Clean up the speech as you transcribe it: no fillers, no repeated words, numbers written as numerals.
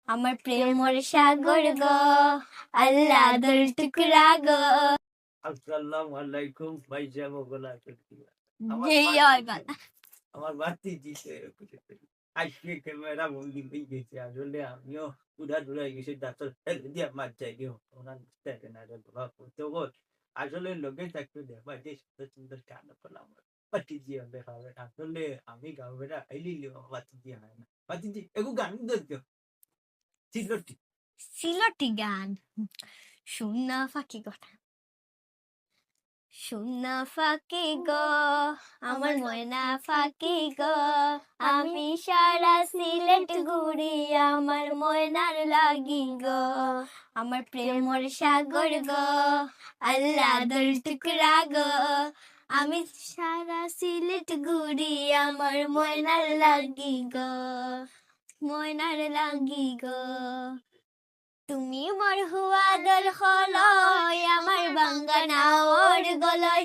আমার প্রেমর সাগর গো, আল্লাহ দর টুকরা গো। আসসালামু আলাইকুম ভাইজান ওগুলা আমার বাতি দিতে আজকে ক্যামেরা বন্দি হয়ে গেছে আসলে আমিও উড়া ধুরা গেছি ডাক্তার দিয়ে মার যাই গিয়ে ওনার দেখে না রে বাবা করতে বল আসলে লোকে থাকতে দেখবা যে সুন্দর সুন্দর গান করলাম বাতি দিয়ে দেখাবে আসলে আমি গাবে না আইলি বাতি দিয়ে হয় না বাতি দিয়ে এগু গান ধরতো সিলটি সিলটি গান শুননা ফাঁকি কথা, শুননা ফাঁকি গো, আমার ময়না ফাঁকি গো। আমি সারা সিলেট ঘুরি আমার ময়নার লাগি গো। আমার প্রেমর সাগর গো, আল্লাহ দর টুকরা গো। আমি সারা সিলেট ঘুরি আমার ময়নার লাগি গো, ময়নার লাগি গো। তুমি মোর হুয়াদর হলয় আমার বাঙ্গানা ওর গলয়,